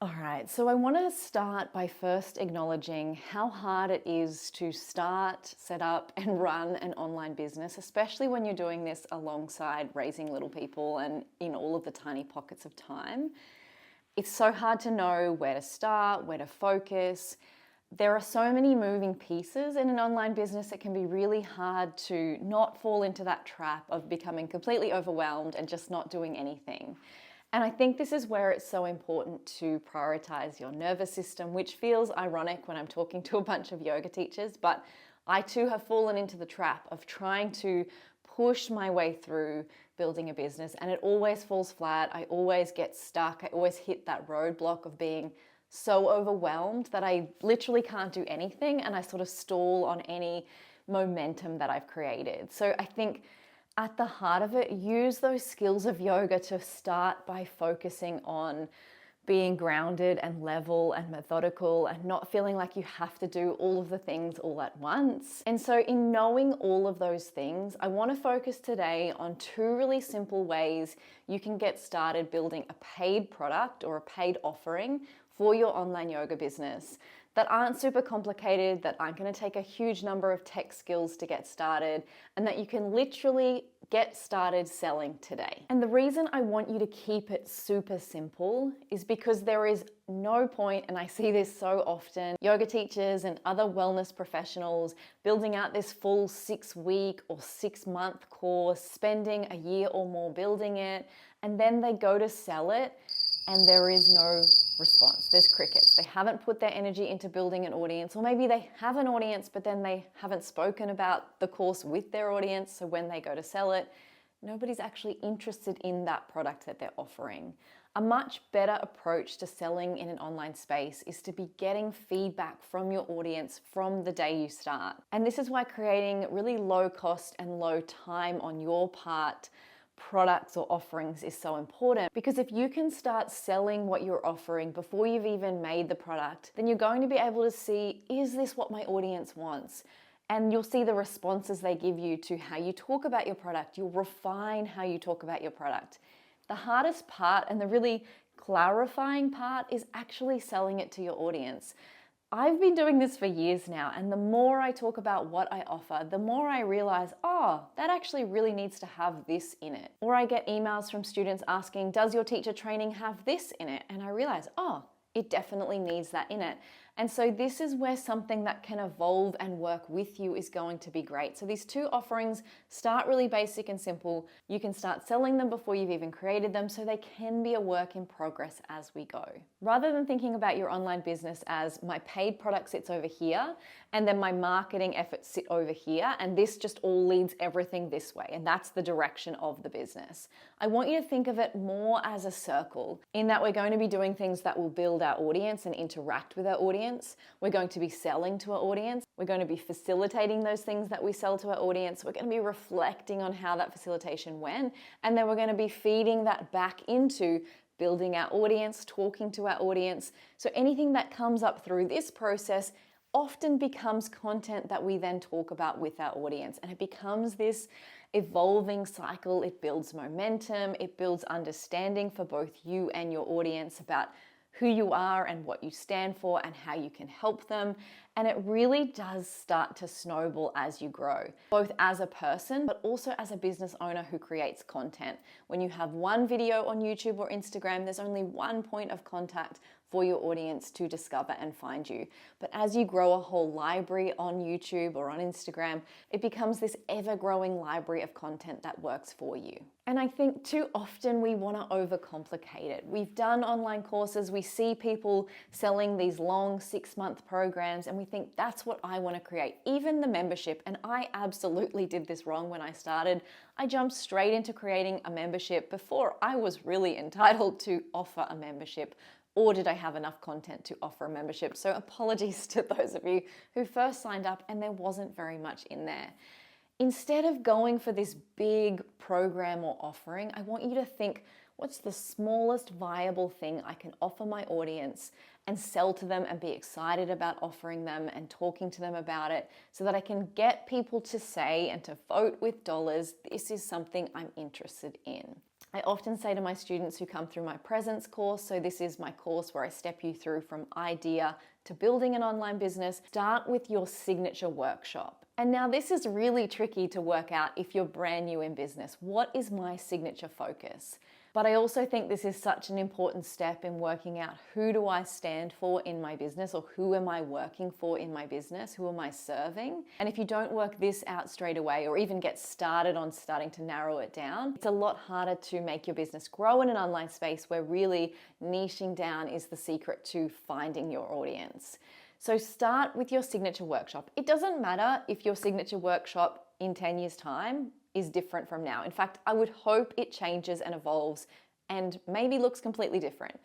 All right, so I want to start by first acknowledging how hard it is to start, set up, and run an online business, especially when you're doing this alongside raising little people and in all of the tiny pockets of time. It's so hard to know where to start, where to focus. There are so many moving pieces in an online business, it can be really hard to not fall into that trap of becoming completely overwhelmed and just not doing anything. And I think this is where it's so important to prioritize your nervous system, which feels ironic when I'm talking to a bunch of yoga teachers, but I too have fallen into the trap of trying to push my way through building a business, and it always falls flat. I always get stuck. I always hit that roadblock of being so overwhelmed that I literally can't do anything, and I sort of stall on any momentum that I've created. So I think at the heart of it, use those skills of yoga to start by focusing on being grounded and level and methodical and not feeling like you have to do all of the things all at once. And so in knowing all of those things, I want to focus today on two really simple ways you can get started building a paid product or a paid offering for your online yoga business that aren't super complicated, that aren't going to take a huge number of tech skills to get started, and that you can literally get started selling today. And the reason I want you to keep it super simple is because there is no point, and I see this so often, yoga teachers and other wellness professionals building out this full 6-week or 6-month course, spending a year or more building it, and then they go to sell it and there is no response. There's crickets. They haven't put their energy into building an audience, or maybe they have an audience, but then they haven't spoken about the course with their audience. So when they go to sell it, nobody's actually interested in that product that they're offering. A much better approach to selling in an online space is to be getting feedback from your audience from the day you start. And this is why creating really low cost and low time on your part products or offerings is so important, because if you can start selling what you're offering before you've even made the product, then you're going to be able to see, is this what my audience wants? And you'll see the responses they give you to how you talk about your product. You'll refine how you talk about your product. The hardest part and the really clarifying part is actually selling it to your audience. I've been doing this for years now, and the more I talk about what I offer, the more I realize, oh, that actually really needs to have this in it. Or I get emails from students asking, does your teacher training have this in it? And I realize, oh, it definitely needs that in it. And so this is where something that can evolve and work with you is going to be great. So these two offerings start really basic and simple. You can start selling them before you've even created them, so they can be a work in progress as we go. Rather than thinking about your online business as my paid product sits over here and then my marketing efforts sit over here, and this just all leads everything this way, and that's the direction of the business. I want you to think of it more as a circle, in that we're going to be doing things that will build our audience and interact with our audience. We're going to be selling to our audience. We're going to be facilitating those things that we sell to our audience. We're going to be reflecting on how that facilitation went. And then we're going to be feeding that back into building our audience, talking to our audience. So anything that comes up through this process often becomes content that we then talk about with our audience. And it becomes this evolving cycle. It builds momentum. It builds understanding for both you and your audience about who you are and what you stand for and how you can help them. And it really does start to snowball as you grow, both as a person, but also as a business owner who creates content. When you have one video on YouTube or Instagram, there's only one point of contact for your audience to discover and find you. But as you grow a whole library on YouTube or on Instagram, it becomes this ever-growing library of content that works for you. And I think too often we want to overcomplicate it. We've done online courses, we see people selling these long 6-month programs, and we think that's what I want to create. Even the membership, and I absolutely did this wrong when I started. I jumped straight into creating a membership before I was really entitled to offer a membership, or did I have enough content to offer a membership? So apologies to those of you who first signed up and there wasn't very much in there. Instead of going for this big program or offering, I want you to think, what's the smallest viable thing I can offer my audience and sell to them and be excited about offering them and talking to them about it, so that I can get people to say and to vote with dollars, this is something I'm interested in. I often say to my students who come through my Presence course, so this is my course where I step you through from idea to building an online business, start with your signature workshop. And now this is really tricky to work out if you're brand new in business. What is my signature focus? But I also think this is such an important step in working out who do I stand for in my business, or who am I working for in my business? Who am I serving? And if you don't work this out straight away, or even get started on starting to narrow it down, it's a lot harder to make your business grow in an online space where really niching down is the secret to finding your audience. So start with your signature workshop. It doesn't matter if your signature workshop in 10 years' time is different from now. In fact, I would hope it changes and evolves and maybe looks completely different.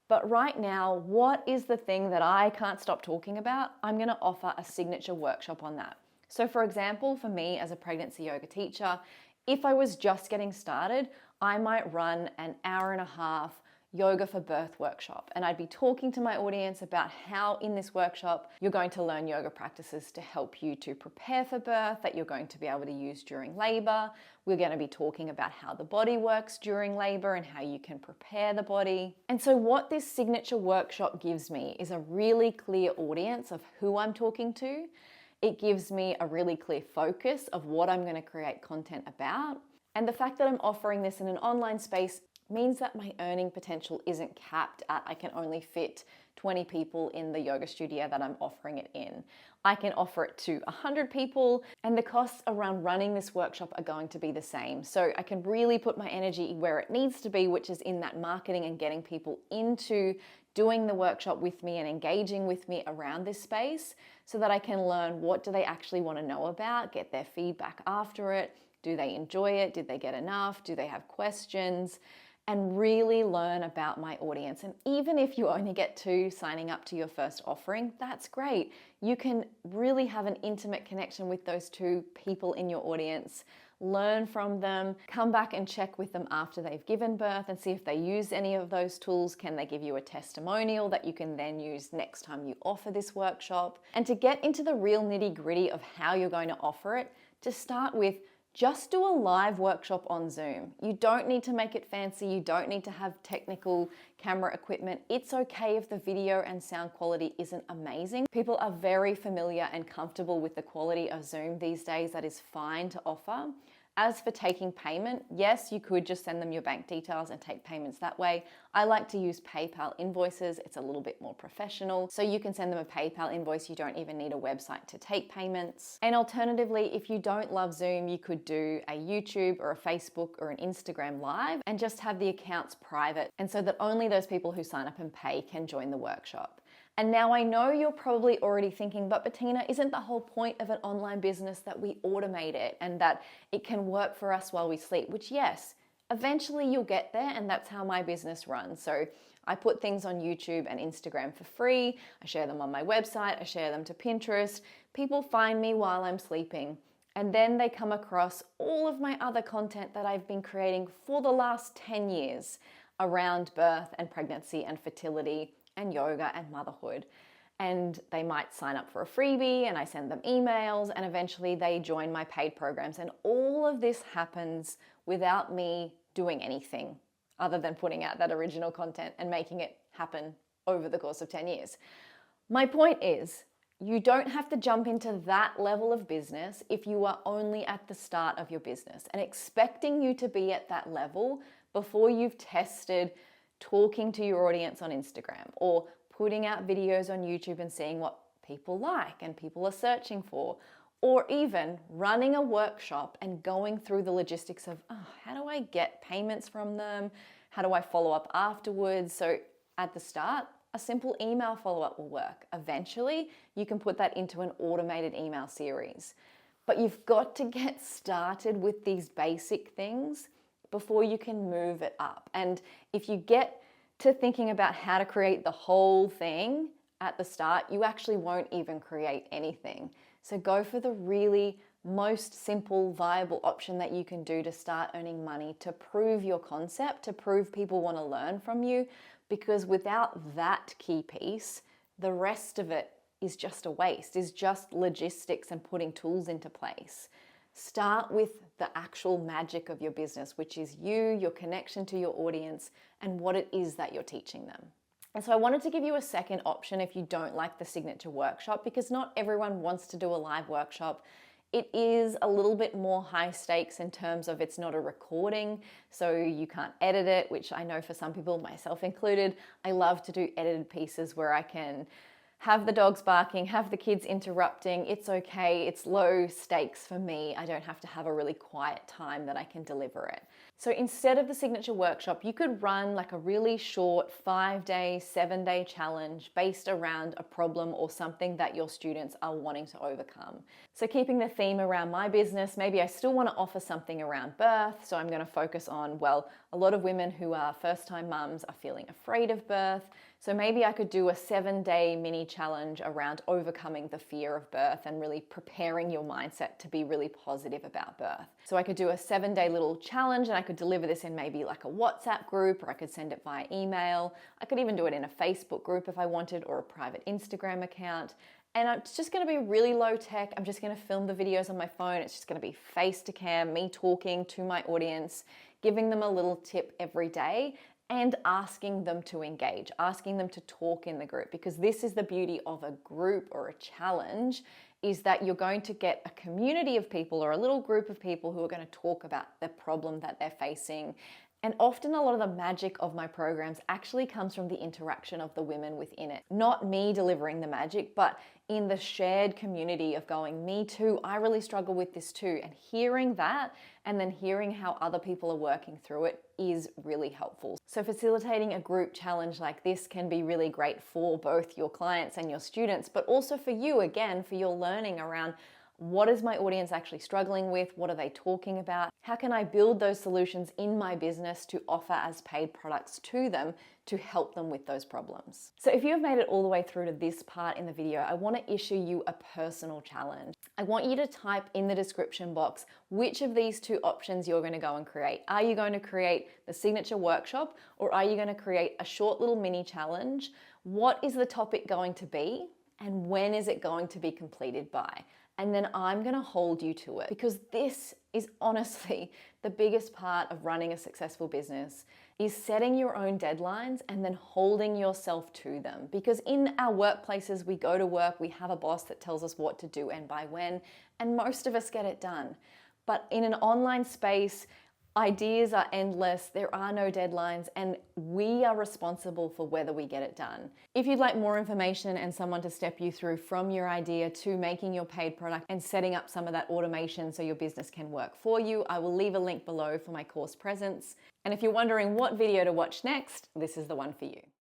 But right now, what is the thing that I can't stop talking about? I'm going to offer a signature workshop on that. So for example, for me as a pregnancy yoga teacher, if I was just getting started, I might run an hour and a half yoga for birth workshop. And I'd be talking to my audience about how in this workshop, you're going to learn yoga practices to help you to prepare for birth that you're going to be able to use during labor. We're going to be talking about how the body works during labor and how you can prepare the body. And so what this signature workshop gives me is a really clear audience of who I'm talking to. It gives me a really clear focus of what I'm going to create content about. And the fact that I'm offering this in an online space means that my earning potential isn't capped at I can only fit 20 people in the yoga studio that I'm offering it in. I can offer it to 100 people, and the costs around running this workshop are going to be the same. So I can really put my energy where it needs to be, which is in that marketing and getting people into doing the workshop with me and engaging with me around this space, so that I can learn what do they actually want to know about, get their feedback after it. Do they enjoy it? Did they get enough? Do they have questions? And really learn about my audience. And even if you only get 2 signing up to your first offering, that's great. You can really have an intimate connection with those 2 people in your audience, learn from them, come back and check with them after they've given birth and see if they use any of those tools. Can they give you a testimonial that you can then use next time you offer this workshop? And to get into the real nitty-gritty of how you're going to offer it, to start with, just do a live workshop on Zoom. You don't need to make it fancy. You don't need to have technical camera equipment. It's okay if the video and sound quality isn't amazing. People are very familiar and comfortable with the quality of Zoom these days. That is fine to offer. As for taking payment, yes, you could just send them your bank details and take payments that way. I like to use PayPal invoices. It's a little bit more professional. So you can send them a PayPal invoice. You don't even need a website to take payments. And alternatively, if you don't love Zoom, you could do a YouTube or a Facebook or an Instagram live and just have the accounts private, and so that only those people who sign up and pay can join the workshop. And now I know you're probably already thinking, but Bettina, isn't the whole point of an online business that we automate it and that it can work for us while we sleep? Which, yes, eventually you'll get there, and that's how my business runs. So I put things on YouTube and Instagram for free. I share them on my website. I share them to Pinterest. People find me while I'm sleeping. And then they come across all of my other content that I've been creating for the last 10 years around birth and pregnancy and fertility and yoga and motherhood. And they might sign up for a freebie, and I send them emails, and eventually they join my paid programs. And all of this happens without me doing anything other than putting out that original content and making it happen over the course of 10 years. My point is, you don't have to jump into that level of business if you are only at the start of your business, and expecting you to be at that level before you've tested talking to your audience on Instagram or putting out videos on YouTube and seeing what people like and people are searching for, or even running a workshop and going through the logistics of, how do I get payments from them? How do I follow up afterwards? So at the start, a simple email follow-up will work. Eventually, you can put that into an automated email series. But you've got to get started with these basic things before you can move it up. And if you get to thinking about how to create the whole thing at the start, you actually won't even create anything. So go for the really most simple, viable option that you can do to start earning money, to prove your concept, to prove people want to learn from you, because without that key piece, the rest of it is just a waste, is just logistics and putting tools into place. Start with the actual magic of your business, which is you, your connection to your audience, and what it is that you're teaching them. And so I wanted to give you a second option if you don't like the signature workshop, because not everyone wants to do a live workshop. It is a little bit more high stakes in terms of it's not a recording, so you can't edit it, which I know for some people, myself included, I love to do edited pieces where I can have the dogs barking, have the kids interrupting. It's okay. It's low stakes for me. I don't have to have a really quiet time that I can deliver it. So instead of the signature workshop, you could run like a really short 5-day, 7-day challenge based around a problem or something that your students are wanting to overcome. So keeping the theme around my business, maybe I still want to offer something around birth. So I'm going to focus on, well, a lot of women who are first-time mums are feeling afraid of birth. So maybe I could do a 7-day mini challenge around overcoming the fear of birth and really preparing your mindset to be really positive about birth. So I could do a 7-day little challenge, and I could deliver this in maybe like a WhatsApp group, or I could send it via email. I could even do it in a Facebook group if I wanted, or a private Instagram account. And it's just going to be really low tech. I'm just going to film the videos on my phone. It's just going to be face to cam, me talking to my audience, giving them a little tip every day, and asking them to engage, asking them to talk in the group, because this is the beauty of a group or a challenge, is that you're going to get a community of people or a little group of people who are going to talk about the problem that they're facing. And often a lot of the magic of my programs actually comes from the interaction of the women within it. Not me delivering the magic, but in the shared community of going, me too, I really struggle with this too. And hearing that, and then hearing how other people are working through it, is really helpful. So facilitating a group challenge like this can be really great for both your clients and your students, but also for you, again, for your learning around, what is my audience actually struggling with? What are they talking about? How can I build those solutions in my business to offer as paid products to them to help them with those problems? So if you've made it all the way through to this part in the video, I want to issue you a personal challenge. I want you to type in the description box which of these two options you're going to go and create. Are you going to create the signature workshop, or are you going to create a short little mini challenge? What is the topic going to be, and when is it going to be completed by? And then I'm going to hold you to it, because this is honestly the biggest part of running a successful business, is setting your own deadlines and then holding yourself to them. Because in our workplaces, we go to work, we have a boss that tells us what to do and by when, and most of us get it done. But in an online space, ideas are endless, there are no deadlines, and we are responsible for whether we get it done. If you'd like more information and someone to step you through from your idea to making your paid product and setting up some of that automation so your business can work for you, I will leave a link below for my course Presence. And if you're wondering what video to watch next, this is the one for you.